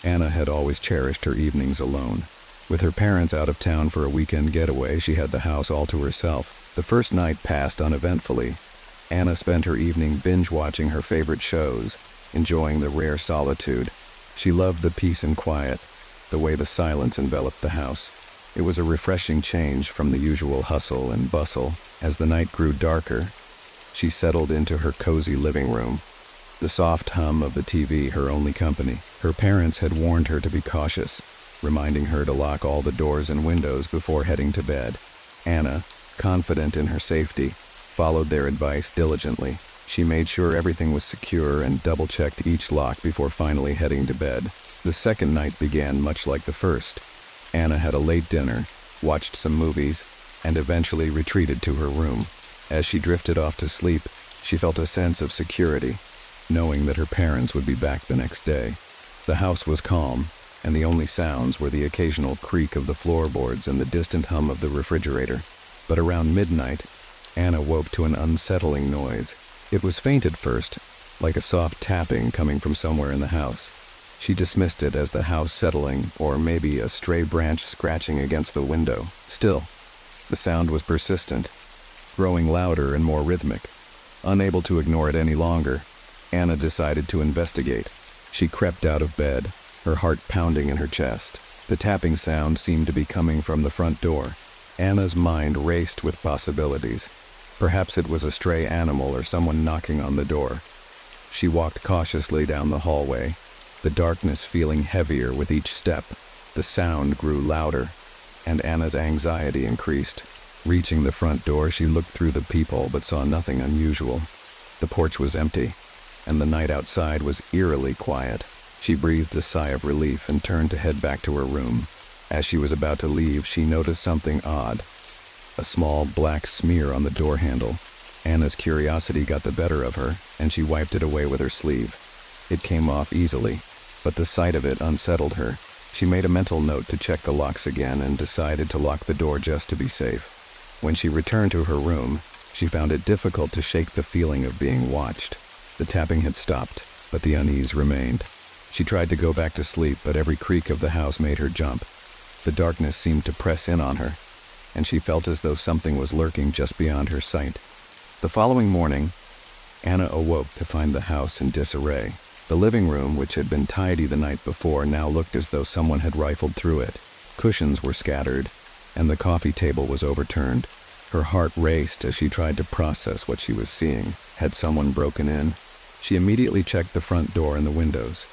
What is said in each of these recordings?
Anna had always cherished her evenings alone. With her parents out of town for a weekend getaway, she had the house all to herself. The first night passed uneventfully. Anna spent her evening binge-watching her favorite shows, enjoying the rare solitude. She loved the peace and quiet, the way the silence enveloped the house. It was a refreshing change from the usual hustle and bustle. As the night grew darker, she settled into her cozy living room, the soft hum of the TV her only company. Her parents had warned her to be cautious, reminding her to lock all the doors and windows before heading to bed. Anna, confident in her safety, followed their advice diligently. She made sure everything was secure and double-checked each lock before finally heading to bed. The second night began much like the first. Anna had a late dinner, watched some movies, and eventually retreated to her room. As she drifted off to sleep, she felt a sense of security, knowing that her parents would be back the next day. The house was calm, and the only sounds were the occasional creak of the floorboards and the distant hum of the refrigerator. But around midnight, Anna woke to an unsettling noise. It was faint at first, like a soft tapping coming from somewhere in the house. She dismissed it as the house settling, or maybe a stray branch scratching against the window. Still, the sound was persistent, growing louder and more rhythmic. Unable to ignore it any longer, Anna decided to investigate. She crept out of bed, her heart pounding in her chest. The tapping sound seemed to be coming from the front door. Anna's mind raced with possibilities. Perhaps it was a stray animal or someone knocking on the door. She walked cautiously down the hallway, the darkness feeling heavier with each step. The sound grew louder, and Anna's anxiety increased. Reaching the front door, she looked through the peephole but saw nothing unusual. The porch was empty, and the night outside was eerily quiet. She breathed a sigh of relief and turned to head back to her room. As she was about to leave, she noticed something odd. A small black smear on the door handle. Anna's curiosity got the better of her, and she wiped it away with her sleeve. It came off easily, but the sight of it unsettled her. She made a mental note to check the locks again and decided to lock the door just to be safe. When she returned to her room, she found it difficult to shake the feeling of being watched. The tapping had stopped, but the unease remained. She tried to go back to sleep, but every creak of the house made her jump. The darkness seemed to press in on her, and she felt as though something was lurking just beyond her sight. The following morning, Anna awoke to find the house in disarray. The living room, which had been tidy the night before, now looked as though someone had rifled through it. Cushions were scattered, and the coffee table was overturned. Her heart raced as she tried to process what she was seeing. Had someone broken in? She immediately checked the front door and the windows.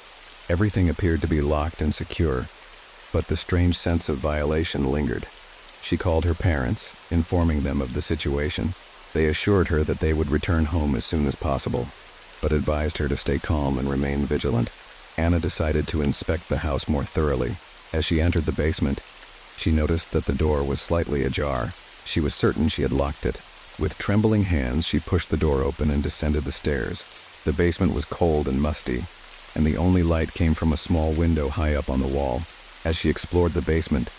Everything appeared to be locked and secure, but the strange sense of violation lingered. She called her parents, informing them of the situation. They assured her that they would return home as soon as possible, but advised her to stay calm and remain vigilant. Anna decided to inspect the house more thoroughly. As she entered the basement, she noticed that the door was slightly ajar. She was certain she had locked it. With trembling hands, she pushed the door open and descended the stairs. The basement was cold and musty, and the only light came from a small window high up on the wall. As she explored the basement,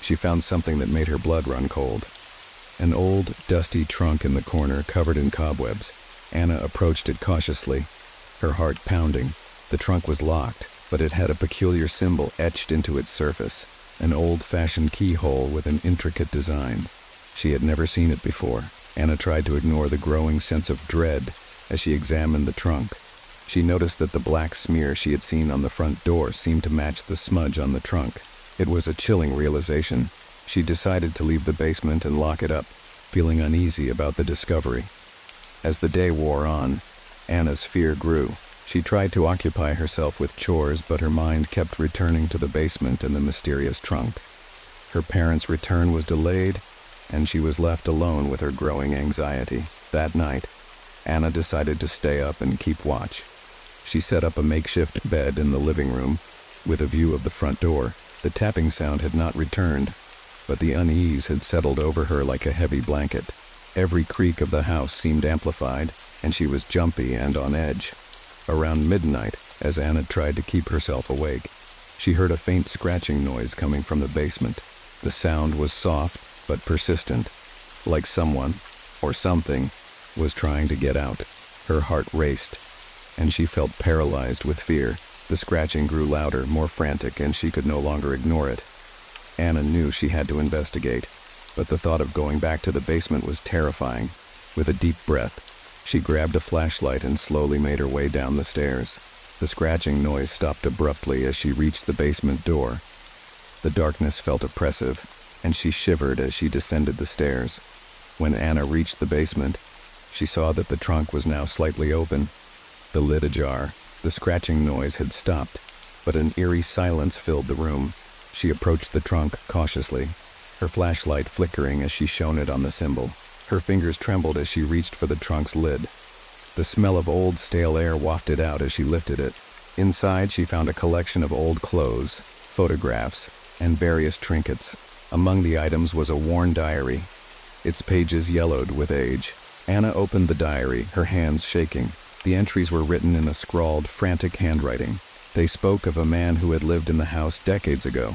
she found something that made her blood run cold. An old, dusty trunk in the corner covered in cobwebs. Anna approached it cautiously, her heart pounding. The trunk was locked, but it had a peculiar symbol etched into its surface, an old-fashioned keyhole with an intricate design. She had never seen it before. Anna tried to ignore the growing sense of dread as she examined the trunk. She noticed that the black smear she had seen on the front door seemed to match the smudge on the trunk. It was a chilling realization. She decided to leave the basement and lock it up, feeling uneasy about the discovery. As the day wore on, Anna's fear grew. She tried to occupy herself with chores, but her mind kept returning to the basement and the mysterious trunk. Her parents' return was delayed, and she was left alone with her growing anxiety. That night, Anna decided to stay up and keep watch. She set up a makeshift bed in the living room, with a view of the front door. The tapping sound had not returned, but the unease had settled over her like a heavy blanket. Every creak of the house seemed amplified, and she was jumpy and on edge. Around midnight, as Anna tried to keep herself awake, she heard a faint scratching noise coming from the basement. The sound was soft but persistent, like someone, or something, was trying to get out. Her heart raced, and she felt paralyzed with fear. The scratching grew louder, more frantic, and she could no longer ignore it. Anna knew she had to investigate, but the thought of going back to the basement was terrifying. With a deep breath, she grabbed a flashlight and slowly made her way down the stairs. The scratching noise stopped abruptly as she reached the basement door. The darkness felt oppressive, and she shivered as she descended the stairs. When Anna reached the basement, she saw that the trunk was now slightly open, the lid ajar. The scratching noise had stopped, but an eerie silence filled the room. She approached the trunk cautiously, her flashlight flickering as she shone it on the symbol. Her fingers trembled as she reached for the trunk's lid. The smell of old, stale air wafted out as she lifted it. Inside, she found a collection of old clothes, photographs, and various trinkets. Among the items was a worn diary, its pages yellowed with age. Anna opened the diary, her hands shaking. The entries were written in a scrawled, frantic handwriting. They spoke of a man who had lived in the house decades ago,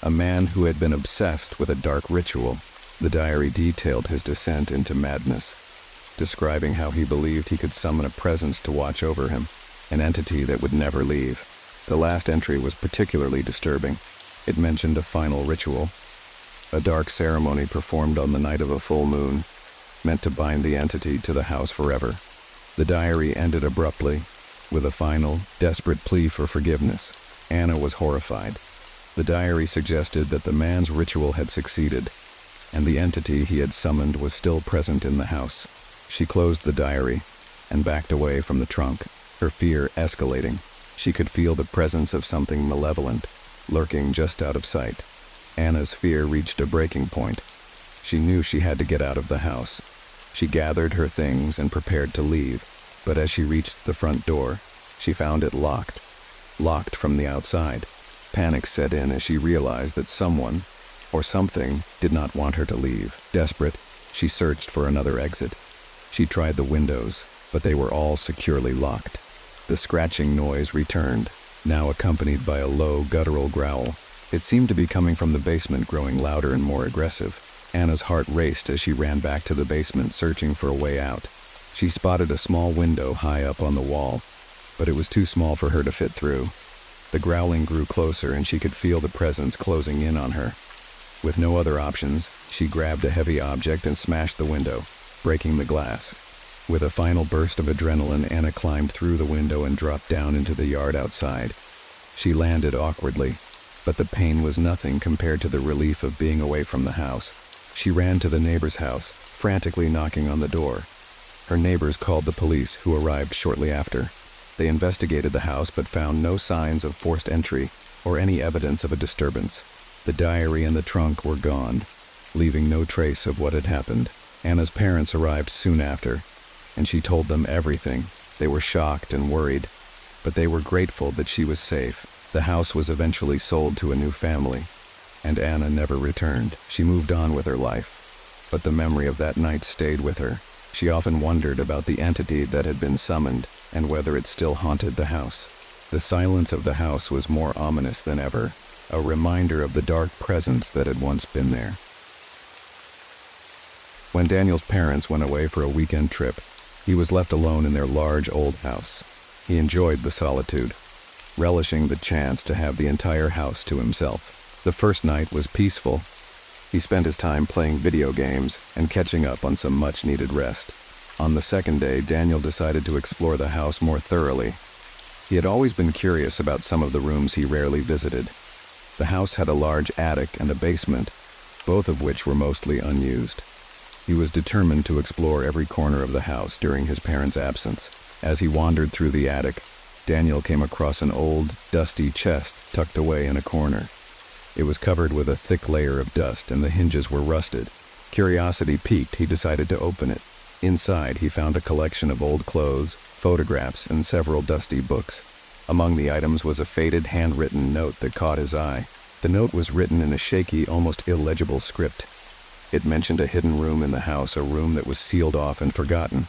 a man who had been obsessed with a dark ritual. The diary detailed his descent into madness, describing how he believed he could summon a presence to watch over him, an entity that would never leave. The last entry was particularly disturbing. It mentioned a final ritual, a dark ceremony performed on the night of a full moon, meant to bind the entity to the house forever. The diary ended abruptly, with a final, desperate plea for forgiveness. Anna was horrified. The diary suggested that the man's ritual had succeeded, and the entity he had summoned was still present in the house. She closed the diary and backed away from the trunk, her fear escalating. She could feel the presence of something malevolent, lurking just out of sight. Anna's fear reached a breaking point. She knew she had to get out of the house. She gathered her things and prepared to leave, but as she reached the front door, she found it locked from the outside. Panic set in as she realized that someone, or something, did not want her to leave. Desperate, she searched for another exit. She tried the windows, but they were all securely locked. The scratching noise returned, now accompanied by a low, guttural growl. It seemed to be coming from the basement, growing louder and more aggressive. Anna's heart raced as she ran back to the basement, searching for a way out. She spotted a small window high up on the wall, but it was too small for her to fit through. The growling grew closer, and she could feel the presence closing in on her. With no other options, she grabbed a heavy object and smashed the window, breaking the glass. With a final burst of adrenaline, Anna climbed through the window and dropped down into the yard outside. She landed awkwardly, but the pain was nothing compared to the relief of being away from the house. She ran to the neighbor's house, frantically knocking on the door. Her neighbors called the police, who arrived shortly after. They investigated the house but found no signs of forced entry or any evidence of a disturbance. The diary and the trunk were gone, leaving no trace of what had happened. Anna's parents arrived soon after, and she told them everything. They were shocked and worried, but they were grateful that she was safe. The house was eventually sold to a new family, and Anna never returned. She moved on with her life, but the memory of that night stayed with her. She often wondered about the entity that had been summoned and whether it still haunted the house. The silence of the house was more ominous than ever, a reminder of the dark presence that had once been there. When Daniel's parents went away for a weekend trip, he was left alone in their large old house. He enjoyed the solitude, relishing the chance to have the entire house to himself. The first night was peaceful. He spent his time playing video games and catching up on some much-needed rest. On the second day, Daniel decided to explore the house more thoroughly. He had always been curious about some of the rooms he rarely visited. The house had a large attic and a basement, both of which were mostly unused. He was determined to explore every corner of the house during his parents' absence. As he wandered through the attic, Daniel came across an old, dusty chest tucked away in a corner. It was covered with a thick layer of dust, and the hinges were rusted. Curiosity piqued, he decided to open it. Inside, he found a collection of old clothes, photographs, and several dusty books. Among the items was a faded handwritten note that caught his eye. The note was written in a shaky, almost illegible script. It mentioned a hidden room in the house, a room that was sealed off and forgotten.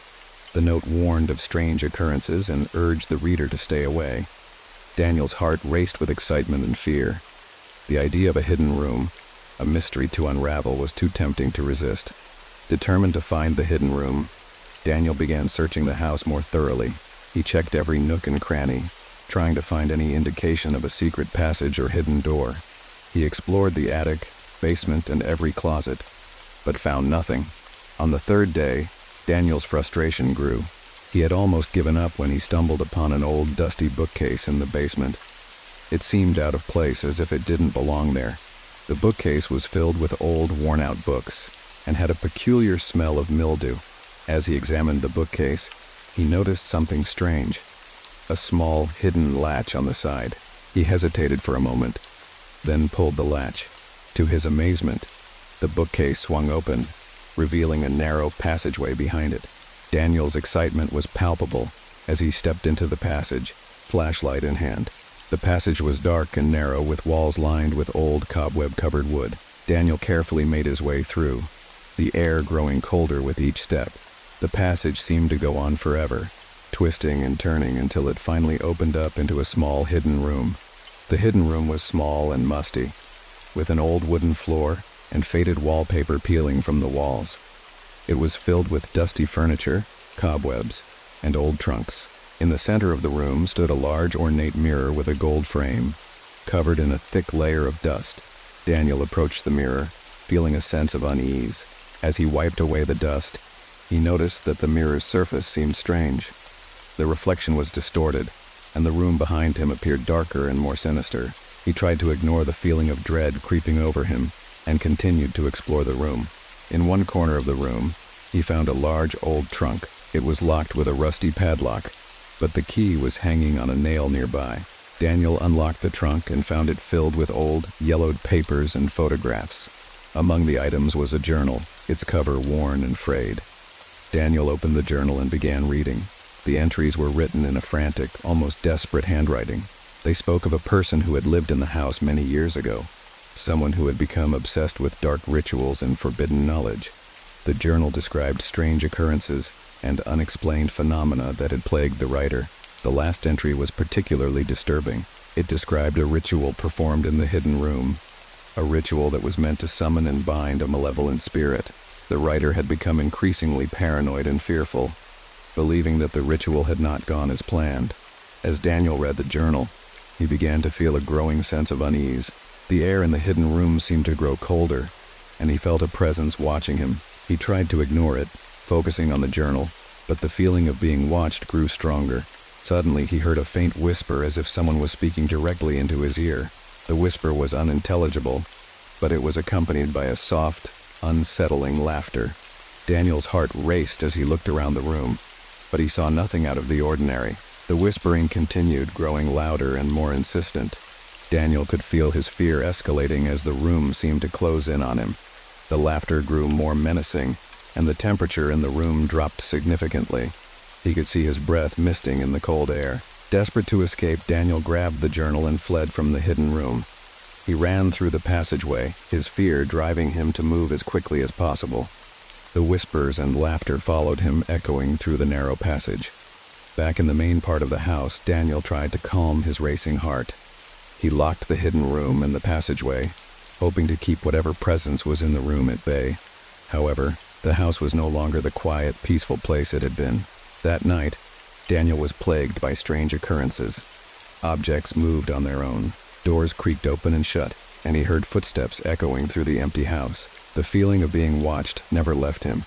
The note warned of strange occurrences and urged the reader to stay away. Daniel's heart raced with excitement and fear. The idea of a hidden room, a mystery to unravel, was too tempting to resist. Determined to find the hidden room, Daniel began searching the house more thoroughly. He checked every nook and cranny, trying to find any indication of a secret passage or hidden door. He explored the attic, basement, and every closet, but found nothing. On the third day, Daniel's frustration grew. He had almost given up when he stumbled upon an old, dusty bookcase in the basement. It seemed out of place, as if it didn't belong there. The bookcase was filled with old, worn-out books, and had a peculiar smell of mildew. As he examined the bookcase, he noticed something strange. A small, hidden latch on the side. He hesitated for a moment, then pulled the latch. To his amazement, the bookcase swung open, revealing a narrow passageway behind it. Daniel's excitement was palpable as he stepped into the passage, flashlight in hand. The passage was dark and narrow, with walls lined with old, cobweb-covered wood. Daniel carefully made his way through, the air growing colder with each step. The passage seemed to go on forever, twisting and turning until it finally opened up into a small hidden room. The hidden room was small and musty, with an old wooden floor and faded wallpaper peeling from the walls. It was filled with dusty furniture, cobwebs, and old trunks. In the center of the room stood a large, ornate mirror with a gold frame, covered in a thick layer of dust. Daniel approached the mirror, feeling a sense of unease. As he wiped away the dust, he noticed that the mirror's surface seemed strange. The reflection was distorted, and the room behind him appeared darker and more sinister. He tried to ignore the feeling of dread creeping over him, and continued to explore the room. In one corner of the room, he found a large old trunk. It was locked with a rusty padlock, but the key was hanging on a nail nearby. Daniel unlocked the trunk and found it filled with old, yellowed papers and photographs. Among the items was a journal, its cover worn and frayed. Daniel opened the journal and began reading. The entries were written in a frantic, almost desperate handwriting. They spoke of a person who had lived in the house many years ago, someone who had become obsessed with dark rituals and forbidden knowledge. The journal described strange occurrences and unexplained phenomena that had plagued the writer. The last entry was particularly disturbing. It described a ritual performed in the hidden room, a ritual that was meant to summon and bind a malevolent spirit. The writer had become increasingly paranoid and fearful, believing that the ritual had not gone as planned. As Daniel read the journal, he began to feel a growing sense of unease. The air in the hidden room seemed to grow colder, and he felt a presence watching him. He tried to ignore it, focusing on the journal, but the feeling of being watched grew stronger. Suddenly, he heard a faint whisper, as if someone was speaking directly into his ear. The whisper was unintelligible, but it was accompanied by a soft, unsettling laughter. Daniel's heart raced as he looked around the room, but he saw nothing out of the ordinary. The whispering continued, growing louder and more insistent. Daniel could feel his fear escalating as the room seemed to close in on him. The laughter grew more menacing, and the temperature in the room dropped significantly. He could see his breath misting in the cold air. Desperate to escape, Daniel grabbed the journal and fled from the hidden room. He ran through the passageway, his fear driving him to move as quickly as possible. The whispers and laughter followed him, echoing through the narrow passage. Back in the main part of the house, Daniel tried to calm his racing heart. He locked the hidden room and the passageway, hoping to keep whatever presence was in the room at bay. However, the house was no longer the quiet, peaceful place it had been. That night, Daniel was plagued by strange occurrences. Objects moved on their own, doors creaked open and shut, and he heard footsteps echoing through the empty house. The feeling of being watched never left him,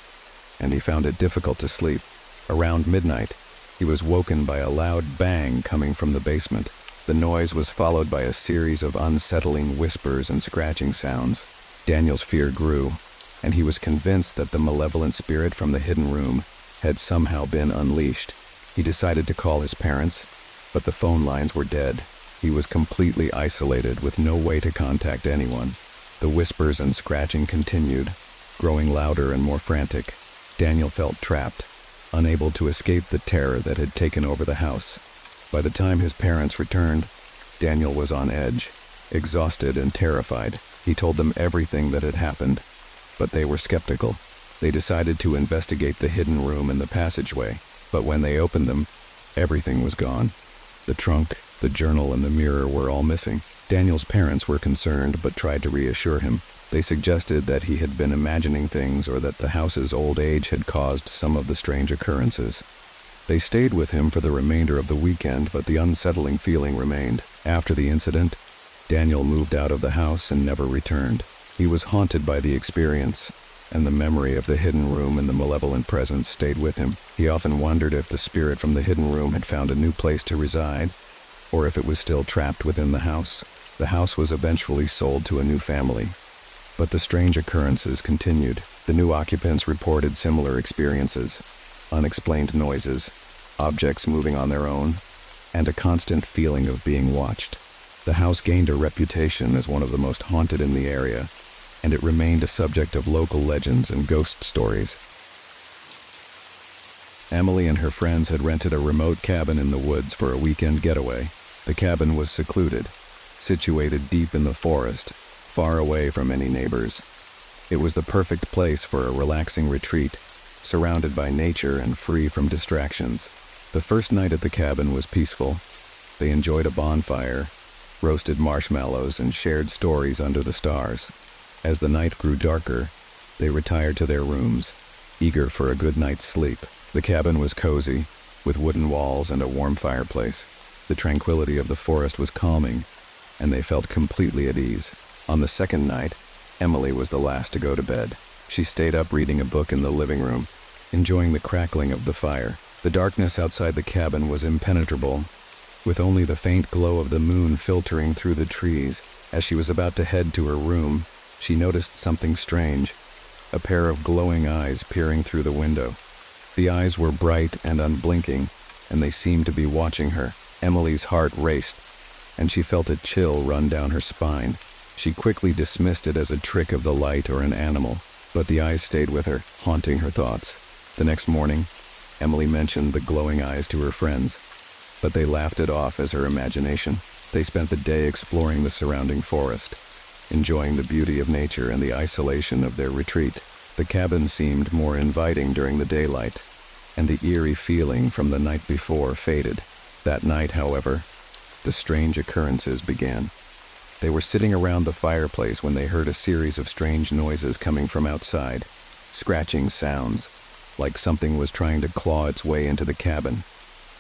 and he found it difficult to sleep. Around midnight, he was woken by a loud bang coming from the basement. The noise was followed by a series of unsettling whispers and scratching sounds. Daniel's fear grew, and he was convinced that the malevolent spirit from the hidden room had somehow been unleashed. He decided to call his parents, but the phone lines were dead. He was completely isolated, with no way to contact anyone. The whispers and scratching continued, growing louder and more frantic. Daniel felt trapped, unable to escape the terror that had taken over the house. By the time his parents returned, Daniel was on edge, exhausted and terrified. He told them everything that had happened, but they were skeptical. They decided to investigate the hidden room and the passageway, but when they opened them, everything was gone. The trunk, the journal, and the mirror were all missing. Daniel's parents were concerned, but tried to reassure him. They suggested that he had been imagining things, or that the house's old age had caused some of the strange occurrences. They stayed with him for the remainder of the weekend, but the unsettling feeling remained. After the incident, Daniel moved out of the house and never returned. He was haunted by the experience, and the memory of the hidden room and the malevolent presence stayed with him. He often wondered if the spirit from the hidden room had found a new place to reside, or if it was still trapped within the house. The house was eventually sold to a new family, but the strange occurrences continued. The new occupants reported similar experiences: unexplained noises, objects moving on their own, and a constant feeling of being watched. The house gained a reputation as one of the most haunted in the area, and it remained a subject of local legends and ghost stories. Emily and her friends had rented a remote cabin in the woods for a weekend getaway. The cabin was secluded, situated deep in the forest, far away from any neighbors. It was the perfect place for a relaxing retreat, surrounded by nature and free from distractions. The first night at the cabin was peaceful. They enjoyed a bonfire, roasted marshmallows, and shared stories under the stars. As the night grew darker, they retired to their rooms, eager for a good night's sleep. The cabin was cozy, with wooden walls and a warm fireplace. The tranquility of the forest was calming, and they felt completely at ease. On the second night, Emily was the last to go to bed. She stayed up reading a book in the living room, enjoying the crackling of the fire. The darkness outside the cabin was impenetrable, with only the faint glow of the moon filtering through the trees. As she was about to head to her room, she noticed something strange: a pair of glowing eyes peering through the window. The eyes were bright and unblinking, and they seemed to be watching her. Emily's heart raced, and she felt a chill run down her spine. She quickly dismissed it as a trick of the light or an animal, but the eyes stayed with her, haunting her thoughts. The next morning, Emily mentioned the glowing eyes to her friends, but they laughed it off as her imagination. They spent the day exploring the surrounding forest, enjoying the beauty of nature and the isolation of their retreat. The cabin seemed more inviting during the daylight, and the eerie feeling from the night before faded. That night, however, the strange occurrences began. They were sitting around the fireplace when they heard a series of strange noises coming from outside, scratching sounds, like something was trying to claw its way into the cabin.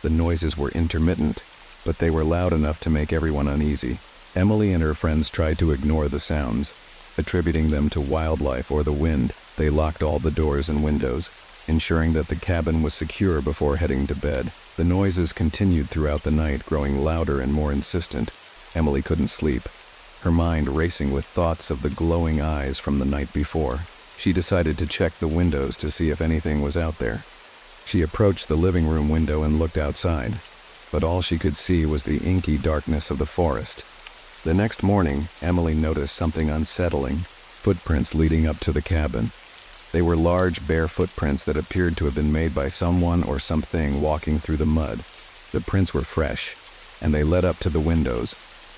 The noises were intermittent, but they were loud enough to make everyone uneasy. Emily and her friends tried to ignore the sounds, attributing them to wildlife or the wind. They locked all the doors and windows, ensuring that the cabin was secure before heading to bed. The noises continued throughout the night, growing louder and more insistent. Emily couldn't sleep, her mind racing with thoughts of the glowing eyes from the night before. She decided to check the windows to see if anything was out there. She approached the living room window and looked outside, but all she could see was the inky darkness of the forest. The next morning, Emily noticed something unsettling: footprints leading up to the cabin. They were large, bare footprints that appeared to have been made by someone or something walking through the mud. The prints were fresh, and they led up to the windows,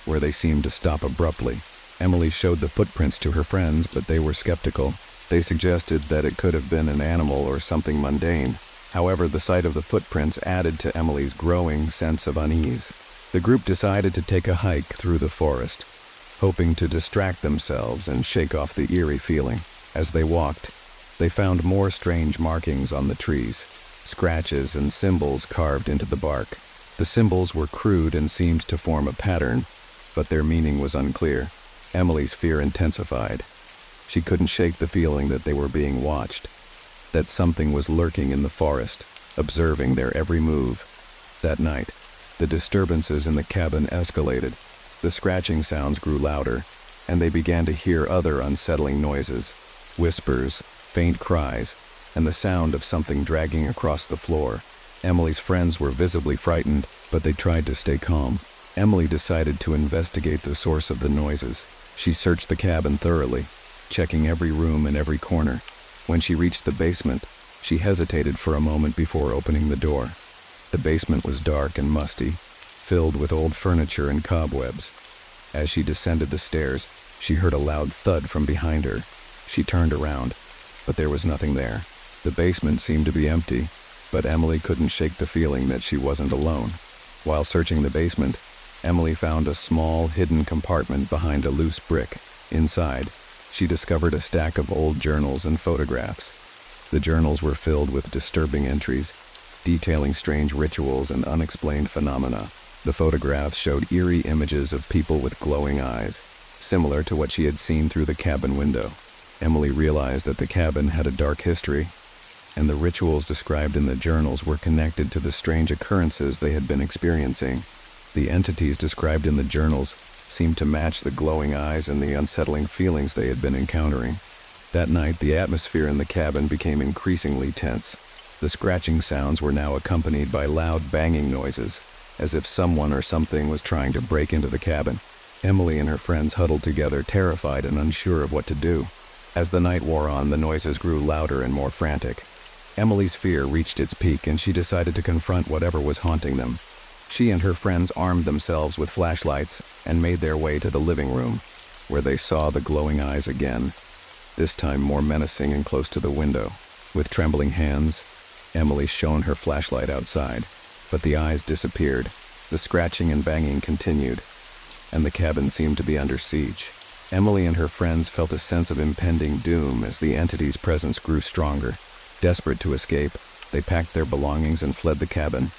where they seemed to stop abruptly. Emily showed the footprints to her friends, but they were skeptical. They suggested that it could have been an animal or something mundane. However, the sight of the footprints added to Emily's growing sense of unease. The group decided to take a hike through the forest, hoping to distract themselves and shake off the eerie feeling. As they walked, they found more strange markings on the trees, scratches and symbols carved into the bark. The symbols were crude and seemed to form a pattern, but their meaning was unclear. Emily's fear intensified. She couldn't shake the feeling that they were being watched, that something was lurking in the forest, observing their every move. That night, the disturbances in the cabin escalated. The scratching sounds grew louder, and they began to hear other unsettling noises: whispers, faint cries, and the sound of something dragging across the floor. Emily's friends were visibly frightened, but they tried to stay calm. Emily decided to investigate the source of the noises. She searched the cabin thoroughly, checking every room and every corner. When she reached the basement, she hesitated for a moment before opening the door. The basement was dark and musty, filled with old furniture and cobwebs. As she descended the stairs, she heard a loud thud from behind her. She turned around, but there was nothing there. The basement seemed to be empty, but Emily couldn't shake the feeling that she wasn't alone. While searching the basement, Emily found a small, hidden compartment behind a loose brick. Inside, she discovered a stack of old journals and photographs. The journals were filled with disturbing entries, detailing strange rituals and unexplained phenomena. The photographs showed eerie images of people with glowing eyes, similar to what she had seen through the cabin window. Emily realized that the cabin had a dark history, and the rituals described in the journals were connected to the strange occurrences they had been experiencing. The entities described in the journals seemed to match the glowing eyes and the unsettling feelings they had been encountering. That night, the atmosphere in the cabin became increasingly tense. The scratching sounds were now accompanied by loud banging noises, as if someone or something was trying to break into the cabin. Emily and her friends huddled together, terrified and unsure of what to do. As the night wore on, the noises grew louder and more frantic. Emily's fear reached its peak, and she decided to confront whatever was haunting them. She and her friends armed themselves with flashlights and made their way to the living room, where they saw the glowing eyes again, this time more menacing and close to the window. With trembling hands, Emily shone her flashlight outside, but the eyes disappeared. The scratching and banging continued, and the cabin seemed to be under siege. Emily and her friends felt a sense of impending doom as the entity's presence grew stronger. Desperate to escape, they packed their belongings and fled the cabin,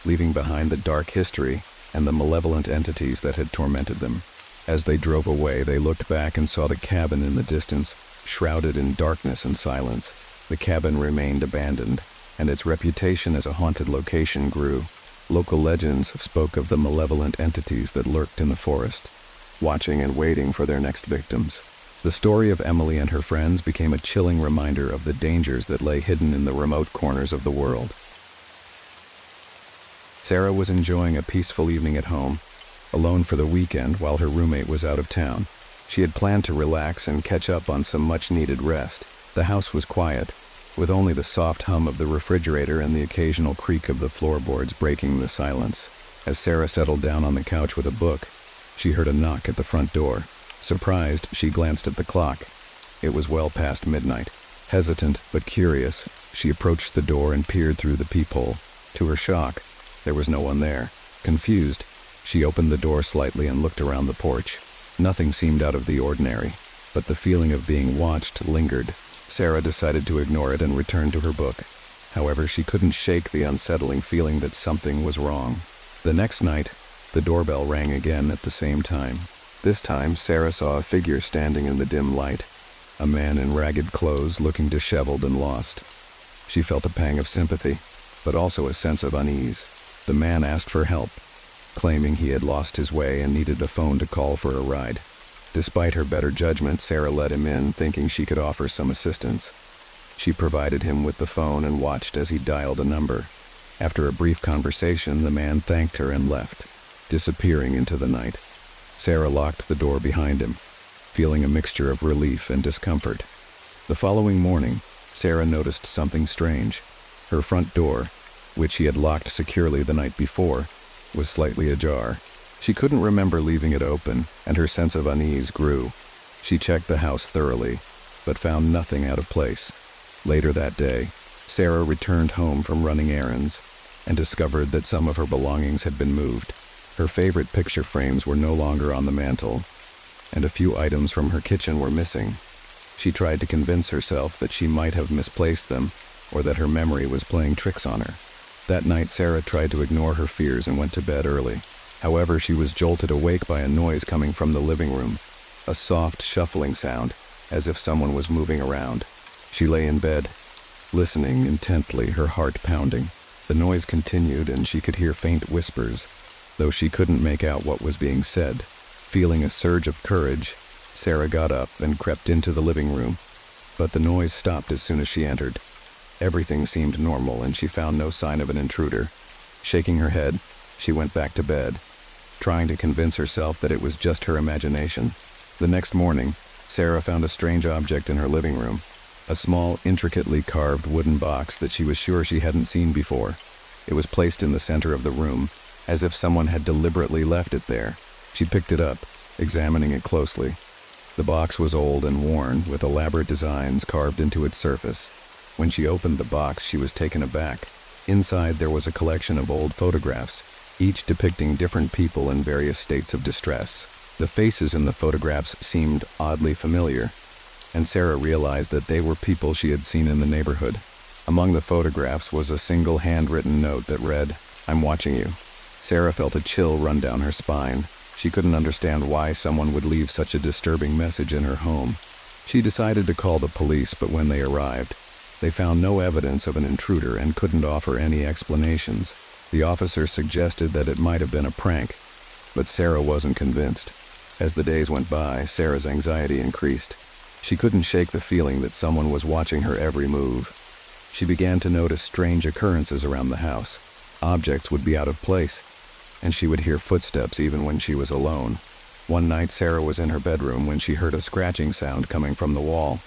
leaving behind the dark history and the malevolent entities that had tormented them. As they drove away, they looked back and saw the cabin in the distance, shrouded in darkness and silence. The cabin remained abandoned, and its reputation as a haunted location grew. Local legends spoke of the malevolent entities that lurked in the forest, watching and waiting for their next victims. The story of Emily and her friends became a chilling reminder of the dangers that lay hidden in the remote corners of the world. Sarah was enjoying a peaceful evening at home, alone for the weekend while her roommate was out of town. She had planned to relax and catch up on some much-needed rest. The house was quiet, with only the soft hum of the refrigerator and the occasional creak of the floorboards breaking the silence. As Sarah settled down on the couch with a book, she heard a knock at the front door. Surprised, she glanced at the clock. It was well past midnight. Hesitant but curious, she approached the door and peered through the peephole. To her shock, there was no one there. Confused, she opened the door slightly and looked around the porch. Nothing seemed out of the ordinary, but the feeling of being watched lingered. Sarah decided to ignore it and return to her book. However, she couldn't shake the unsettling feeling that something was wrong. The next night, the doorbell rang again at the same time. This time, Sarah saw a figure standing in the dim light, a man in ragged clothes looking disheveled and lost. She felt a pang of sympathy, but also a sense of unease. The man asked for help, claiming he had lost his way and needed a phone to call for a ride. Despite her better judgment, Sarah let him in, thinking she could offer some assistance. She provided him with the phone and watched as he dialed a number. After a brief conversation, the man thanked her and left, disappearing into the night. Sarah locked the door behind him, feeling a mixture of relief and discomfort. The following morning, Sarah noticed something strange. Her front door, which she had locked securely the night before, was slightly ajar. She couldn't remember leaving it open, and her sense of unease grew. She checked the house thoroughly, but found nothing out of place. Later that day, Sarah returned home from running errands and discovered that some of her belongings had been moved. Her favorite picture frames were no longer on the mantel, and a few items from her kitchen were missing. She tried to convince herself that she might have misplaced them, or that her memory was playing tricks on her. That night, Sarah tried to ignore her fears and went to bed early. However, she was jolted awake by a noise coming from the living room, a soft shuffling sound, as if someone was moving around. She lay in bed, listening intently, her heart pounding. The noise continued, and she could hear faint whispers, though she couldn't make out what was being said. Feeling a surge of courage, Sarah got up and crept into the living room, but the noise stopped as soon as she entered. Everything seemed normal, and she found no sign of an intruder. Shaking her head, she went back to bed, trying to convince herself that it was just her imagination. The next morning, Sarah found a strange object in her living room, a small, intricately carved wooden box that she was sure she hadn't seen before. It was placed in the center of the room, as if someone had deliberately left it there. She picked it up, examining it closely. The box was old and worn, with elaborate designs carved into its surface. When she opened the box, she was taken aback. Inside, there was a collection of old photographs, each depicting different people in various states of distress. The faces in the photographs seemed oddly familiar, and Sarah realized that they were people she had seen in the neighborhood. Among the photographs was a single handwritten note that read, "I'm watching you." Sarah felt a chill run down her spine. She couldn't understand why someone would leave such a disturbing message in her home. She decided to call the police, but when they arrived, they found no evidence of an intruder and couldn't offer any explanations. The officer suggested that it might have been a prank, but Sarah wasn't convinced. As the days went by, Sarah's anxiety increased. She couldn't shake the feeling that someone was watching her every move. She began to notice strange occurrences around the house. Objects would be out of place, and she would hear footsteps even when she was alone. One night, Sarah was in her bedroom when she heard a scratching sound coming from the wall.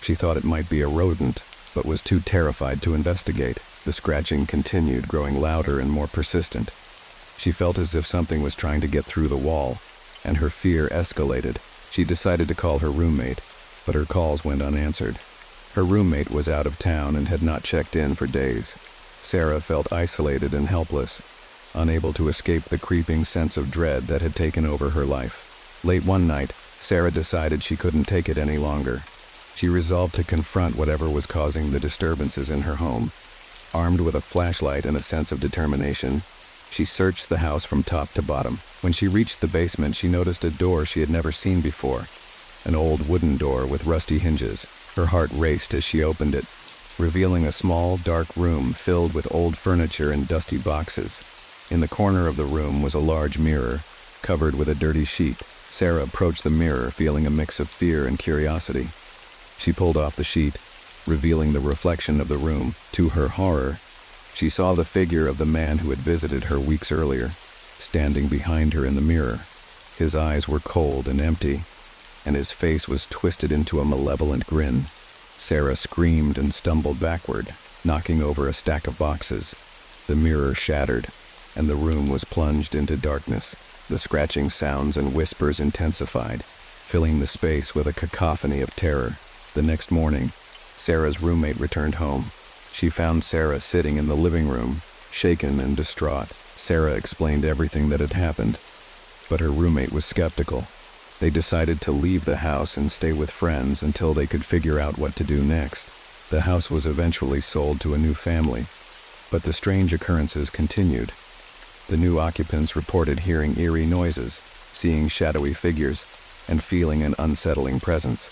She thought it might be a rodent, but was too terrified to investigate. The scratching continued, growing louder and more persistent. She felt as if something was trying to get through the wall, and her fear escalated. She decided to call her roommate, but her calls went unanswered. Her roommate was out of town and had not checked in for days. Sarah felt isolated and helpless, unable to escape the creeping sense of dread that had taken over her life. Late one night, Sarah decided she couldn't take it any longer. She resolved to confront whatever was causing the disturbances in her home. Armed with a flashlight and a sense of determination, she searched the house from top to bottom. When she reached the basement, she noticed a door she had never seen before, an old wooden door with rusty hinges. Her heart raced as she opened it, revealing a small, dark room filled with old furniture and dusty boxes. In the corner of the room was a large mirror, covered with a dirty sheet. Sarah approached the mirror, feeling a mix of fear and curiosity. She pulled off the sheet, revealing the reflection of the room. To her horror, she saw the figure of the man who had visited her weeks earlier, standing behind her in the mirror. His eyes were cold and empty, and his face was twisted into a malevolent grin. Sarah screamed and stumbled backward, knocking over a stack of boxes. The mirror shattered, and the room was plunged into darkness. The scratching sounds and whispers intensified, filling the space with a cacophony of terror. The next morning, Sarah's roommate returned home. She found Sarah sitting in the living room, shaken and distraught. Sarah explained everything that had happened, but her roommate was skeptical. They decided to leave the house and stay with friends until they could figure out what to do next. The house was eventually sold to a new family, but the strange occurrences continued. The new occupants reported hearing eerie noises, seeing shadowy figures, and feeling an unsettling presence.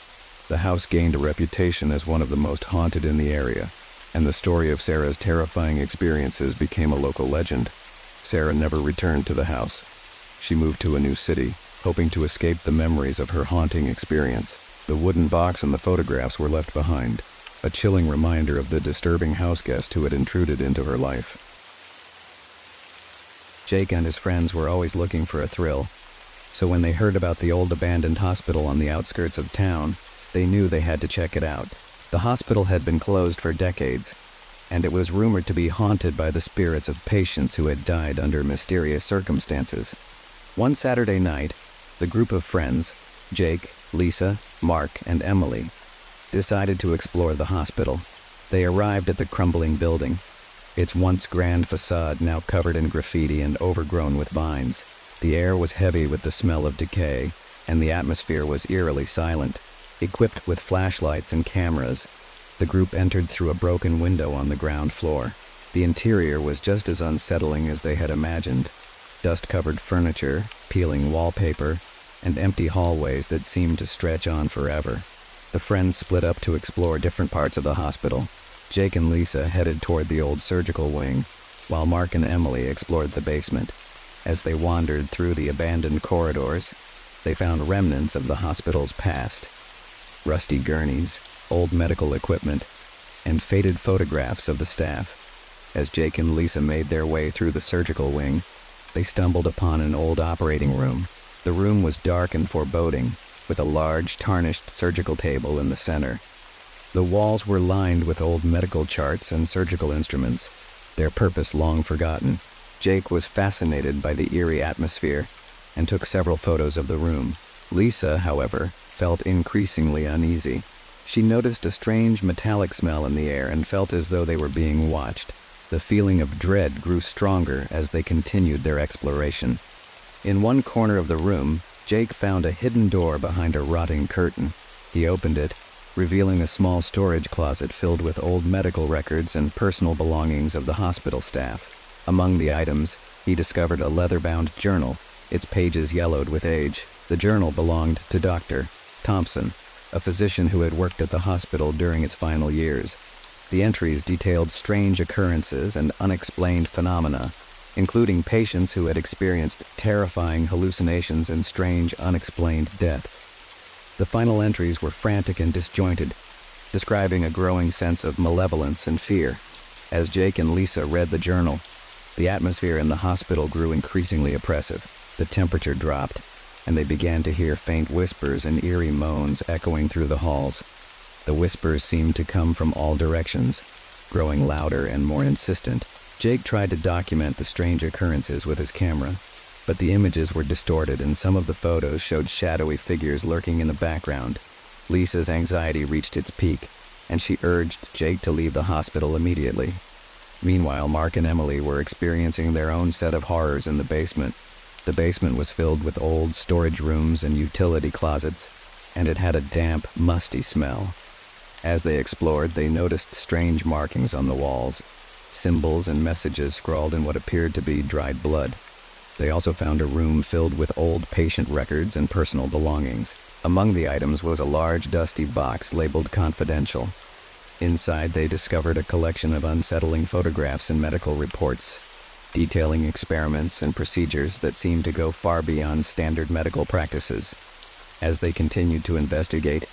The house gained a reputation as one of the most haunted in the area, and the story of Sarah's terrifying experiences became a local legend. Sarah never returned to the house. She moved to a new city, hoping to escape the memories of her haunting experience. The wooden box and the photographs were left behind, a chilling reminder of the disturbing house guest who had intruded into her life. Jake and his friends were always looking for a thrill, so when they heard about the old abandoned hospital on the outskirts of town, they knew they had to check it out. The hospital had been closed for decades, and it was rumored to be haunted by the spirits of patients who had died under mysterious circumstances. One Saturday night, the group of friends, Jake, Lisa, Mark, and Emily, decided to explore the hospital. They arrived at the crumbling building, its once grand facade now covered in graffiti and overgrown with vines. The air was heavy with the smell of decay, and the atmosphere was eerily silent. Equipped with flashlights and cameras, the group entered through a broken window on the ground floor. The interior was just as unsettling as they had imagined. Dust-covered furniture, peeling wallpaper, and empty hallways that seemed to stretch on forever. The friends split up to explore different parts of the hospital. Jake and Lisa headed toward the old surgical wing, while Mark and Emily explored the basement. As they wandered through the abandoned corridors, they found remnants of the hospital's past. Rusty gurneys, old medical equipment, and faded photographs of the staff. As Jake and Lisa made their way through the surgical wing, they stumbled upon an old operating room. The room was dark and foreboding, with a large, tarnished surgical table in the center. The walls were lined with old medical charts and surgical instruments, their purpose long forgotten. Jake was fascinated by the eerie atmosphere and took several photos of the room. Lisa, however, felt increasingly uneasy. She noticed a strange metallic smell in the air and felt as though they were being watched. The feeling of dread grew stronger as they continued their exploration. In one corner of the room, Jake found a hidden door behind a rotting curtain. He opened it, revealing a small storage closet filled with old medical records and personal belongings of the hospital staff. Among the items, he discovered a leather-bound journal, its pages yellowed with age. The journal belonged to Dr. Thompson, a physician who had worked at the hospital during its final years. The entries detailed strange occurrences and unexplained phenomena, including patients who had experienced terrifying hallucinations and strange, unexplained deaths. The final entries were frantic and disjointed, describing a growing sense of malevolence and fear. As Jake and Lisa read the journal, the atmosphere in the hospital grew increasingly oppressive. The temperature dropped, and they began to hear faint whispers and eerie moans echoing through the halls. The whispers seemed to come from all directions, growing louder and more insistent. Jake tried to document the strange occurrences with his camera, but the images were distorted and some of the photos showed shadowy figures lurking in the background. Lisa's anxiety reached its peak, and she urged Jake to leave the hospital immediately. Meanwhile, Mark and Emily were experiencing their own set of horrors in the basement. The basement was filled with old storage rooms and utility closets, and it had a damp, musty smell. As they explored, they noticed strange markings on the walls, symbols and messages scrawled in what appeared to be dried blood. They also found a room filled with old patient records and personal belongings. Among the items was a large, dusty box labeled confidential. Inside, they discovered a collection of unsettling photographs and medical reports, detailing experiments and procedures that seemed to go far beyond standard medical practices. As they continued to investigate,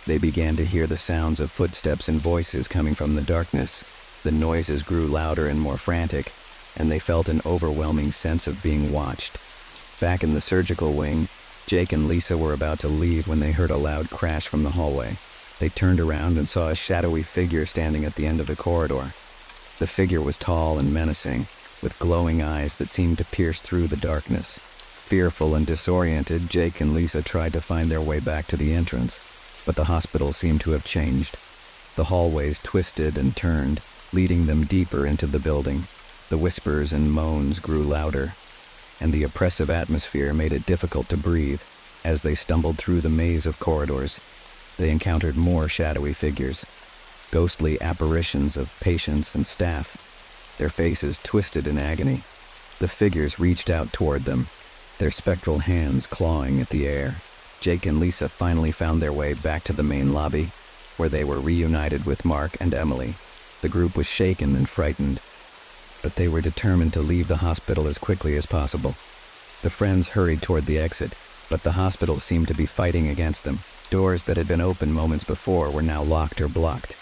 they began to hear the sounds of footsteps and voices coming from the darkness. The noises grew louder and more frantic, and they felt an overwhelming sense of being watched. Back in the surgical wing, Jake and Lisa were about to leave when they heard a loud crash from the hallway. They turned around and saw a shadowy figure standing at the end of the corridor. The figure was tall and menacing, with glowing eyes that seemed to pierce through the darkness. Fearful and disoriented, Jake and Lisa tried to find their way back to the entrance, but the hospital seemed to have changed. The hallways twisted and turned, leading them deeper into the building. The whispers and moans grew louder, and the oppressive atmosphere made it difficult to breathe. As they stumbled through the maze of corridors, they encountered more shadowy figures, ghostly apparitions of patients and staff, their faces twisted in agony. The figures reached out toward them, their spectral hands clawing at the air. Jake and Lisa finally found their way back to the main lobby, where they were reunited with Mark and Emily. The group was shaken and frightened, but they were determined to leave the hospital as quickly as possible. The friends hurried toward the exit, but the hospital seemed to be fighting against them. Doors that had been open moments before were now locked or blocked,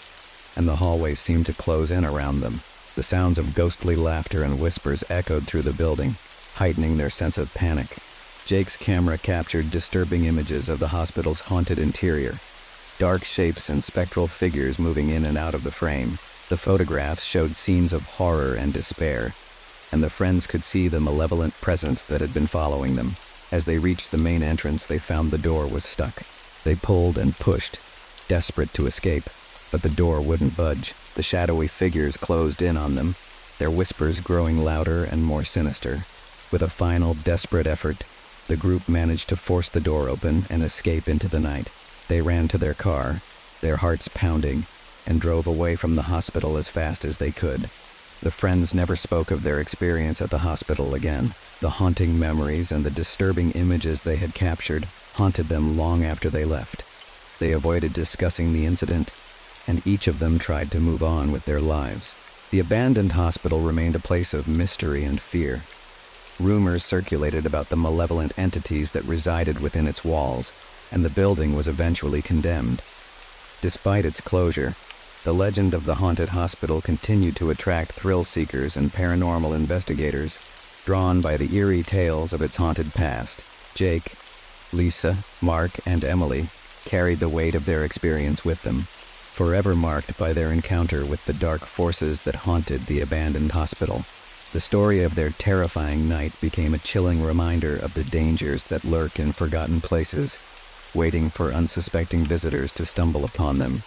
and the hallways seemed to close in around them. The sounds of ghostly laughter and whispers echoed through the building, heightening their sense of panic. Jake's camera captured disturbing images of the hospital's haunted interior, dark shapes and spectral figures moving in and out of the frame. The photographs showed scenes of horror and despair, and the friends could see the malevolent presence that had been following them. As they reached the main entrance, they found the door was stuck. They pulled and pushed, desperate to escape, but the door wouldn't budge. The shadowy figures closed in on them, their whispers growing louder and more sinister. With a final, desperate effort, the group managed to force the door open and escape into the night. They ran to their car, their hearts pounding, and drove away from the hospital as fast as they could. The friends never spoke of their experience at the hospital again. The haunting memories and the disturbing images they had captured haunted them long after they left. They avoided discussing the incident, and each of them tried to move on with their lives. The abandoned hospital remained a place of mystery and fear. Rumors circulated about the malevolent entities that resided within its walls, and the building was eventually condemned. Despite its closure, the legend of the haunted hospital continued to attract thrill-seekers and paranormal investigators, drawn by the eerie tales of its haunted past. Jake, Lisa, Mark, and Emily carried the weight of their experience with them, forever marked by their encounter with the dark forces that haunted the abandoned hospital. The story of their terrifying night became a chilling reminder of the dangers that lurk in forgotten places, waiting for unsuspecting visitors to stumble upon them.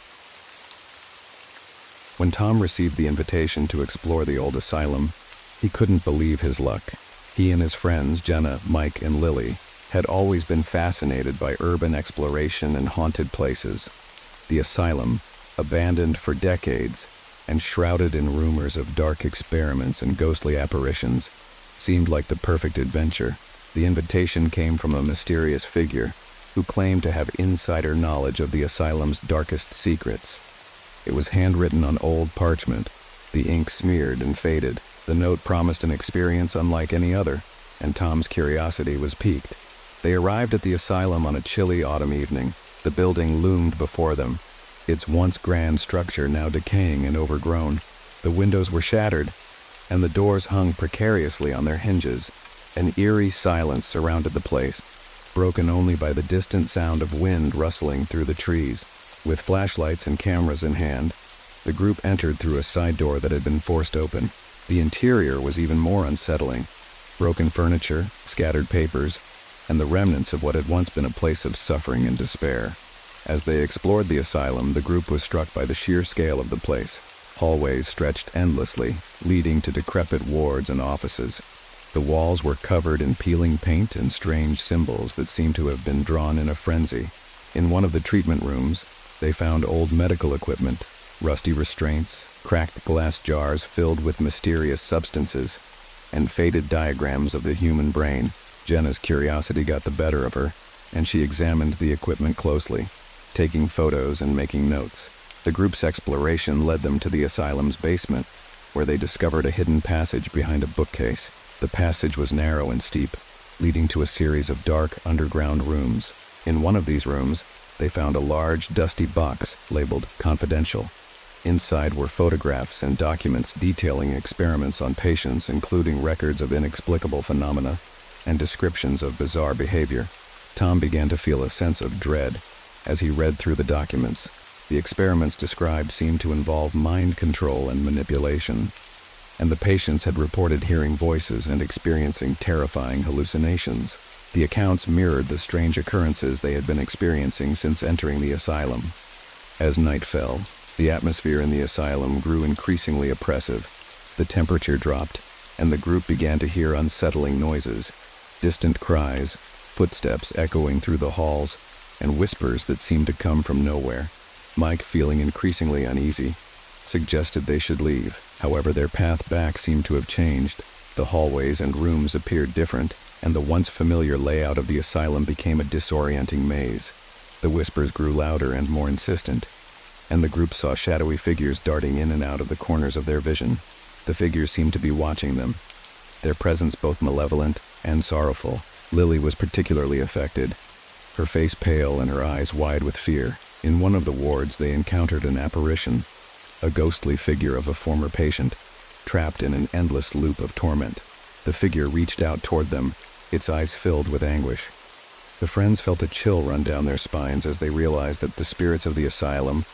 When Tom received the invitation to explore the old asylum, he couldn't believe his luck. He and his friends, Jenna, Mike, and Lily, had always been fascinated by urban exploration and haunted places. The asylum, abandoned for decades and shrouded in rumors of dark experiments and ghostly apparitions, seemed like the perfect adventure. The invitation came from a mysterious figure who claimed to have insider knowledge of the asylum's darkest secrets. It was handwritten on old parchment, the ink smeared and faded. The note promised an experience unlike any other, and Tom's curiosity was piqued. They arrived at the asylum on a chilly autumn evening. The building loomed before them, its once grand structure now decaying and overgrown. The windows were shattered, and the doors hung precariously on their hinges. An eerie silence surrounded the place, broken only by the distant sound of wind rustling through the trees. With flashlights and cameras in hand, the group entered through a side door that had been forced open. The interior was even more unsettling. Broken furniture, scattered papers, and the remnants of what had once been a place of suffering and despair. As they explored the asylum, the group was struck by the sheer scale of the place. Hallways stretched endlessly, leading to decrepit wards and offices. The walls were covered in peeling paint and strange symbols that seemed to have been drawn in a frenzy. In one of the treatment rooms, they found old medical equipment, rusty restraints, cracked glass jars filled with mysterious substances, and faded diagrams of the human brain. Jenna's curiosity got the better of her, and she examined the equipment closely, taking photos and making notes. The group's exploration led them to the asylum's basement, where they discovered a hidden passage behind a bookcase. The passage was narrow and steep, leading to a series of dark underground rooms. In one of these rooms, they found a large, dusty box labeled "Confidential." Inside were photographs and documents detailing experiments on patients, including records of inexplicable phenomena and descriptions of bizarre behavior. Tom began to feel a sense of dread as he read through the documents. The experiments described seemed to involve mind control and manipulation, and the patients had reported hearing voices and experiencing terrifying hallucinations. The accounts mirrored the strange occurrences they had been experiencing since entering the asylum. As night fell, the atmosphere in the asylum grew increasingly oppressive. The temperature dropped, and the group began to hear unsettling noises, distant cries, footsteps echoing through the halls, and whispers that seemed to come from nowhere. Mike, feeling increasingly uneasy, suggested they should leave. However, their path back seemed to have changed. The hallways and rooms appeared different, and the once familiar layout of the asylum became a disorienting maze. The whispers grew louder and more insistent, and the group saw shadowy figures darting in and out of the corners of their vision. The figures seemed to be watching them, their presence both malevolent and sorrowful. Lily was particularly affected, her face pale and her eyes wide with fear. In one of the wards, they encountered an apparition, a ghostly figure of a former patient, trapped in an endless loop of torment. The figure reached out toward them, its eyes filled with anguish. The friends felt a chill run down their spines as they realized that the spirits of the asylum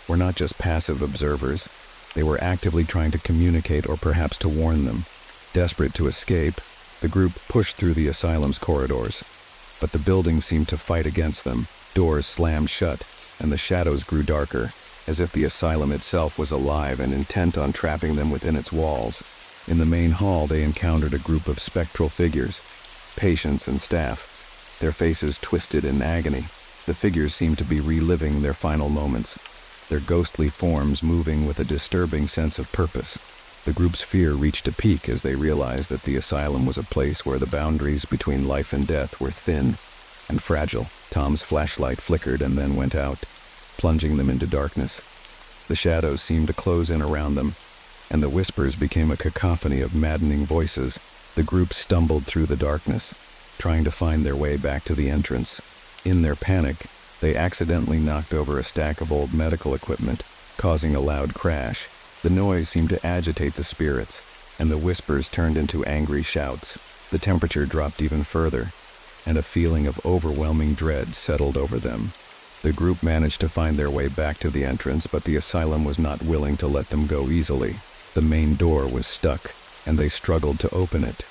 were not just passive observers. They were actively trying to communicate or perhaps to warn them. Desperate to escape, the group pushed through the asylum's corridors, but the building seemed to fight against them. Doors slammed shut, and the shadows grew darker, as if the asylum itself was alive and intent on trapping them within its walls. In the main hall, they encountered a group of spectral figures, patients and staff, their faces twisted in agony. The figures seemed to be reliving their final moments, their ghostly forms moving with a disturbing sense of purpose. The group's fear reached a peak as they realized that the asylum was a place where the boundaries between life and death were thin and fragile. Tom's flashlight flickered and then went out, plunging them into darkness. The shadows seemed to close in around them, and the whispers became a cacophony of maddening voices. The group stumbled through the darkness, trying to find their way back to the entrance. In their panic, they accidentally knocked over a stack of old medical equipment, causing a loud crash. The noise seemed to agitate the spirits, and the whispers turned into angry shouts. The temperature dropped even further, and a feeling of overwhelming dread settled over them. The group managed to find their way back to the entrance, but the asylum was not willing to let them go easily. The main door was stuck, and they struggled to open it.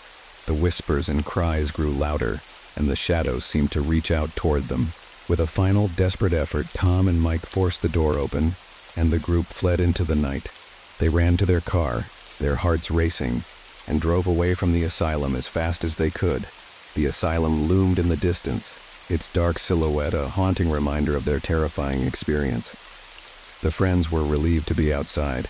The whispers and cries grew louder, and the shadows seemed to reach out toward them. With a final desperate effort, Tom and Mike forced the door open, and the group fled into the night. They ran to their car, their hearts racing, and drove away from the asylum as fast as they could. The asylum loomed in the distance, its dark silhouette a haunting reminder of their terrifying experience. The friends were relieved to be outside,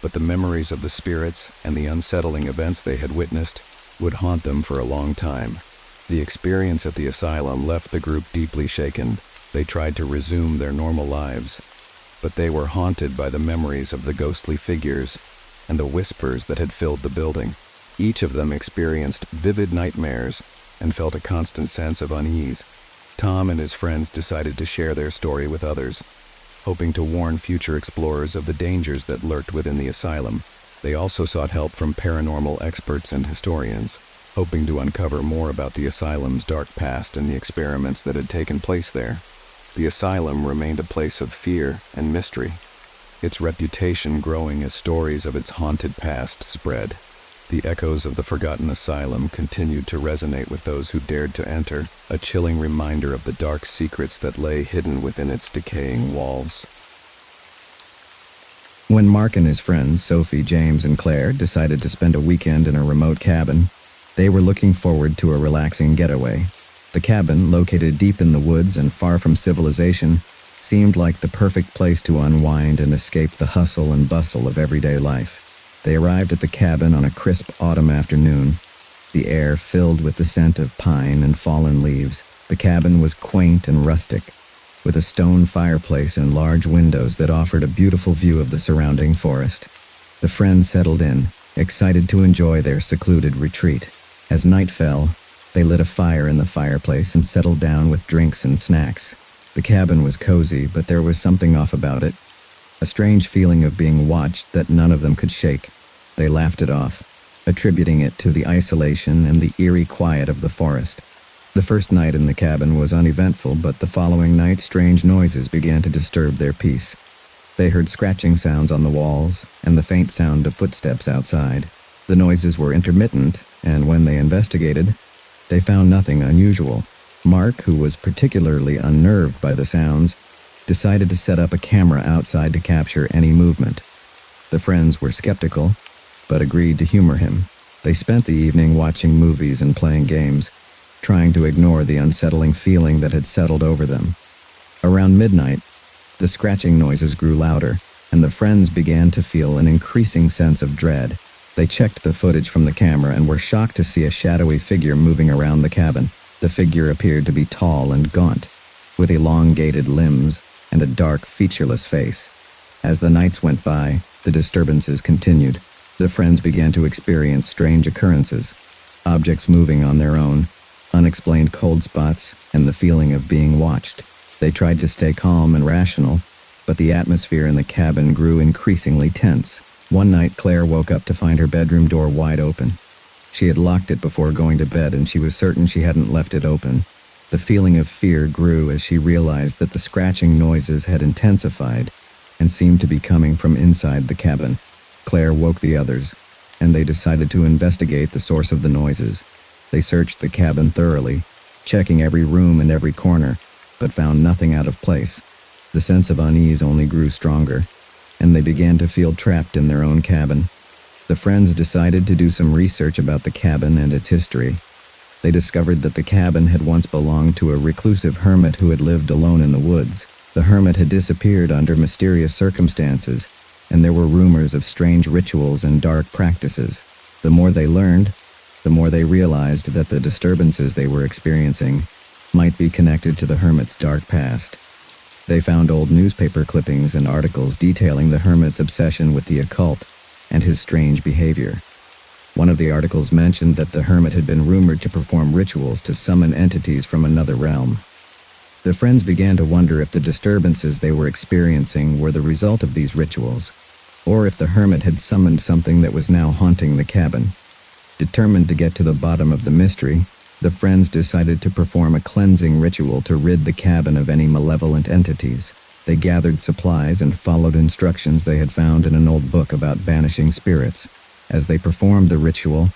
but the memories of the spirits and the unsettling events they had witnessed would haunt them for a long time. The experience at the asylum left the group deeply shaken. They tried to resume their normal lives, but they were haunted by the memories of the ghostly figures and the whispers that had filled the building. Each of them experienced vivid nightmares and felt a constant sense of unease. Tom and his friends decided to share their story with others, hoping to warn future explorers of the dangers that lurked within the asylum. They also sought help from paranormal experts and historians, hoping to uncover more about the asylum's dark past and the experiments that had taken place there. The asylum remained a place of fear and mystery, its reputation growing as stories of its haunted past spread. The echoes of the forgotten asylum continued to resonate with those who dared to enter, a chilling reminder of the dark secrets that lay hidden within its decaying walls. When Mark and his friends, Sophie, James, and Claire, decided to spend a weekend in a remote cabin, they were looking forward to a relaxing getaway. The cabin, located deep in the woods and far from civilization, seemed like the perfect place to unwind and escape the hustle and bustle of everyday life. They arrived at the cabin on a crisp autumn afternoon, the air filled with the scent of pine and fallen leaves. The cabin was quaint and rustic, with a stone fireplace and large windows that offered a beautiful view of the surrounding forest. The friends settled in, excited to enjoy their secluded retreat. As night fell, they lit a fire in the fireplace and settled down with drinks and snacks. The cabin was cozy, but there was something off about it. A strange feeling of being watched that none of them could shake. They laughed it off, attributing it to the isolation and the eerie quiet of the forest. The first night in the cabin was uneventful, but the following night strange noises began to disturb their peace. They heard scratching sounds on the walls and the faint sound of footsteps outside. The noises were intermittent, and when they investigated, they found nothing unusual. Mark, who was particularly unnerved by the sounds, decided to set up a camera outside to capture any movement. The friends were skeptical, but agreed to humor him. They spent the evening watching movies and playing games, trying to ignore the unsettling feeling that had settled over them. Around midnight, the scratching noises grew louder, and the friends began to feel an increasing sense of dread. They checked the footage from the camera and were shocked to see a shadowy figure moving around the cabin. The figure appeared to be tall and gaunt, with elongated limbs and a dark, featureless face. As the nights went by, the disturbances continued. The friends began to experience strange occurrences, objects moving on their own, unexplained cold spots, and the feeling of being watched. They tried to stay calm and rational, but the atmosphere in the cabin grew increasingly tense. One night, Claire woke up to find her bedroom door wide open. She had locked it before going to bed, and she was certain she hadn't left it open. The feeling of fear grew as she realized that the scratching noises had intensified and seemed to be coming from inside the cabin. Claire woke the others, and they decided to investigate the source of the noises. They searched the cabin thoroughly, checking every room and every corner, but found nothing out of place. The sense of unease only grew stronger, and they began to feel trapped in their own cabin. The friends decided to do some research about the cabin and its history. They discovered that the cabin had once belonged to a reclusive hermit who had lived alone in the woods. The hermit had disappeared under mysterious circumstances, and there were rumors of strange rituals and dark practices. The more they learned, the more they realized that the disturbances they were experiencing might be connected to the hermit's dark past. They found old newspaper clippings and articles detailing the hermit's obsession with the occult and his strange behavior. One of the articles mentioned that the hermit had been rumored to perform rituals to summon entities from another realm. The friends began to wonder if the disturbances they were experiencing were the result of these rituals, or if the hermit had summoned something that was now haunting the cabin. Determined to get to the bottom of the mystery, the friends decided to perform a cleansing ritual to rid the cabin of any malevolent entities. They gathered supplies and followed instructions they had found in an old book about banishing spirits. As they performed the ritual,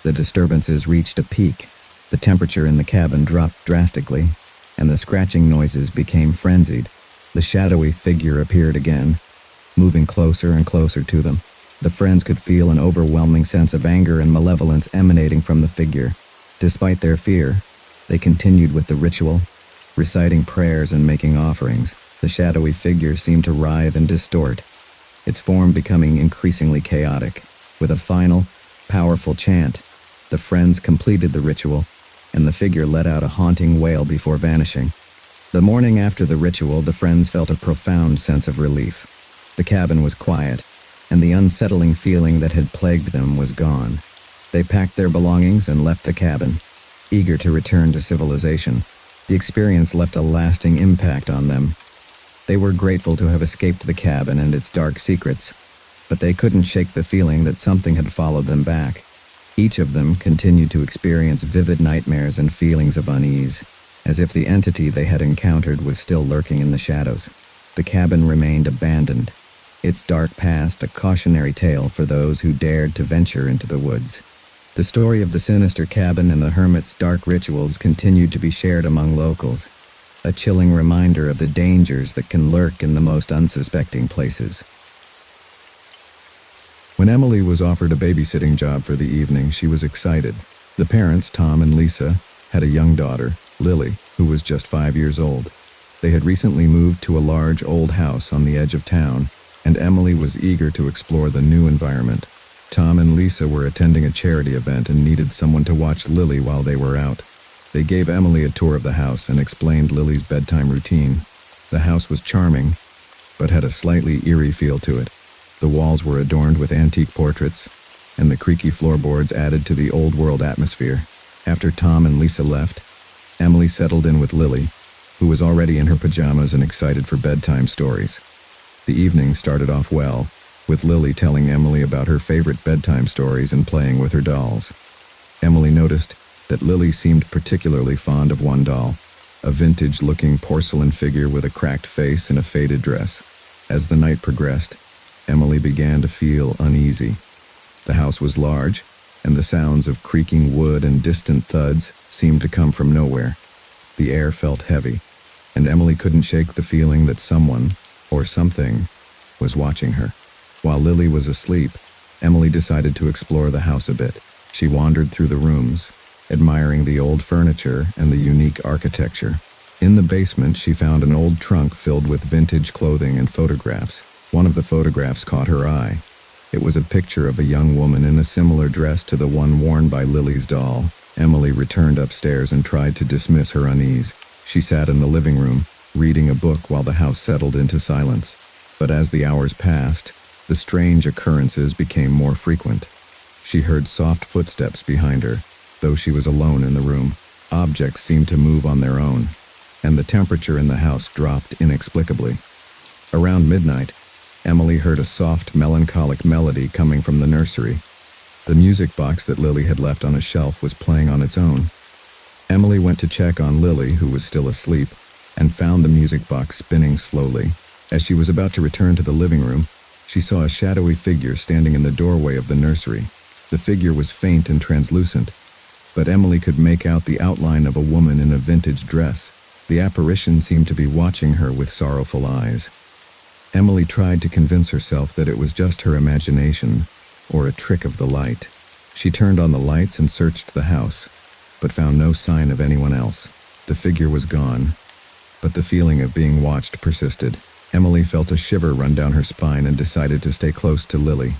the disturbances reached a peak. The temperature in the cabin dropped drastically, and the scratching noises became frenzied. The shadowy figure appeared again, moving closer and closer to them. The friends could feel an overwhelming sense of anger and malevolence emanating from the figure. Despite their fear, they continued with the ritual, reciting prayers and making offerings. The shadowy figure seemed to writhe and distort, its form becoming increasingly chaotic. With a final, powerful chant, the friends completed the ritual, and the figure let out a haunting wail before vanishing. The morning after the ritual, the friends felt a profound sense of relief. The cabin was quiet, and the unsettling feeling that had plagued them was gone. They packed their belongings and left the cabin, eager to return to civilization. The experience left a lasting impact on them. They were grateful to have escaped the cabin and its dark secrets, but they couldn't shake the feeling that something had followed them back. Each of them continued to experience vivid nightmares and feelings of unease, as if the entity they had encountered was still lurking in the shadows. The cabin remained abandoned, its dark past a cautionary tale for those who dared to venture into the woods. The story of the sinister cabin and the hermit's dark rituals continued to be shared among locals, a chilling reminder of the dangers that can lurk in the most unsuspecting places. When Emily was offered a babysitting job for the evening, she was excited. The parents, Tom and Lisa, had a young daughter, Lily, who was just 5 years old. They had recently moved to a large old house on the edge of town, and Emily was eager to explore the new environment. Tom and Lisa were attending a charity event and needed someone to watch Lily while they were out. They gave Emily a tour of the house and explained Lily's bedtime routine. The house was charming, but had a slightly eerie feel to it. The walls were adorned with antique portraits, and the creaky floorboards added to the old-world atmosphere. After Tom and Lisa left, Emily settled in with Lily, who was already in her pajamas and excited for bedtime stories. The evening started off well, with Lily telling Emily about her favorite bedtime stories and playing with her dolls. Emily noticed that Lily seemed particularly fond of one doll, a vintage-looking porcelain figure with a cracked face and a faded dress. As the night progressed, Emily began to feel uneasy. The house was large, and the sounds of creaking wood and distant thuds seemed to come from nowhere. The air felt heavy, and Emily couldn't shake the feeling that someone, or something, was watching her. While Lily was asleep, Emily decided to explore the house a bit. She wandered through the rooms, admiring the old furniture and the unique architecture. In the basement, she found an old trunk filled with vintage clothing and photographs. One of the photographs caught her eye. It was a picture of a young woman in a similar dress to the one worn by Lily's doll. Emily returned upstairs and tried to dismiss her unease. She sat in the living room, reading a book while the house settled into silence. But as the hours passed, the strange occurrences became more frequent. She heard soft footsteps behind her, though she was alone in the room. Objects seemed to move on their own, and the temperature in the house dropped inexplicably. Around midnight, Emily heard a soft, melancholic melody coming from the nursery. The music box that Lily had left on a shelf was playing on its own. Emily went to check on Lily, who was still asleep, and found the music box spinning slowly. As she was about to return to the living room, she saw a shadowy figure standing in the doorway of the nursery. The figure was faint and translucent, but Emily could make out the outline of a woman in a vintage dress. The apparition seemed to be watching her with sorrowful eyes. Emily tried to convince herself that it was just her imagination, or a trick of the light. She turned on the lights and searched the house, but found no sign of anyone else. The figure was gone, but the feeling of being watched persisted. Emily felt a shiver run down her spine and decided to stay close to Lily,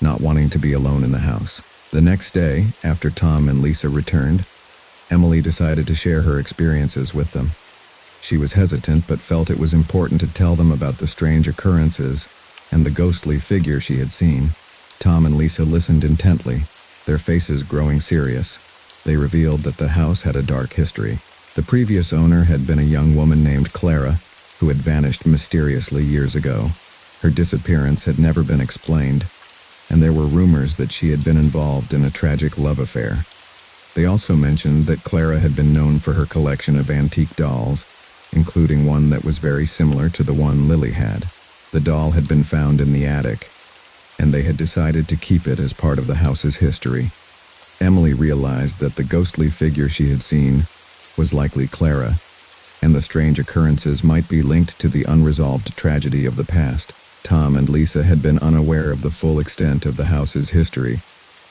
not wanting to be alone in the house. The next day, after Tom and Lisa returned, Emily decided to share her experiences with them. She was hesitant but felt it was important to tell them about the strange occurrences and the ghostly figure she had seen. Tom and Lisa listened intently, their faces growing serious. They revealed that the house had a dark history. The previous owner had been a young woman named Clara, who had vanished mysteriously years ago. Her disappearance had never been explained, and there were rumors that she had been involved in a tragic love affair. They also mentioned that Clara had been known for her collection of antique dolls, including one that was very similar to the one Lily had. The doll had been found in the attic, and they had decided to keep it as part of the house's history. Emily realized that the ghostly figure she had seen was likely Clara, and the strange occurrences might be linked to the unresolved tragedy of the past. Tom and Lisa had been unaware of the full extent of the house's history,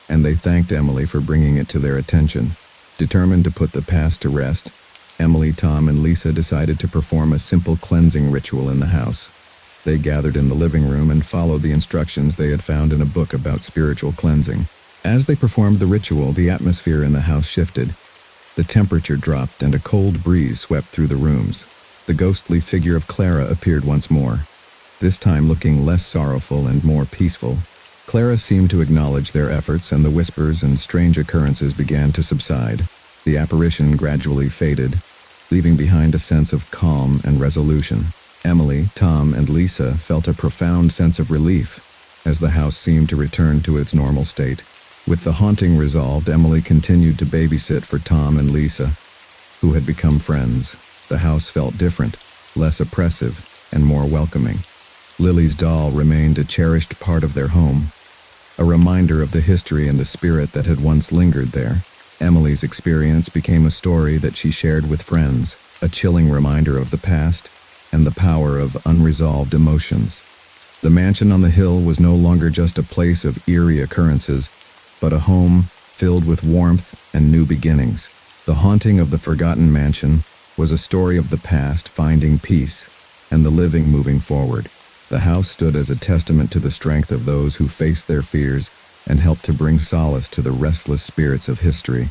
and they thanked Emily for bringing it to their attention. Determined to put the past to rest, Emily, Tom, and Lisa decided to perform a simple cleansing ritual in the house. They gathered in the living room and followed the instructions they had found in a book about spiritual cleansing. As they performed the ritual, the atmosphere in the house shifted. The temperature dropped and a cold breeze swept through the rooms. The ghostly figure of Clara appeared once more, this time looking less sorrowful and more peaceful. Clara seemed to acknowledge their efforts, and the whispers and strange occurrences began to subside. The apparition gradually faded, leaving behind a sense of calm and resolution. Emily, Tom, and Lisa felt a profound sense of relief as the house seemed to return to its normal state. With the haunting resolved, Emily continued to babysit for Tom and Lisa, who had become friends. The house felt different, less oppressive, and more welcoming. Lily's doll remained a cherished part of their home, a reminder of the history and the spirit that had once lingered there. Emily's experience became a story that she shared with friends, a chilling reminder of the past and the power of unresolved emotions. The mansion on the hill was no longer just a place of eerie occurrences, but a home filled with warmth and new beginnings. The haunting of the forgotten mansion was a story of the past finding peace and the living moving forward. The house stood as a testament to the strength of those who faced their fears and helped to bring solace to the restless spirits of history.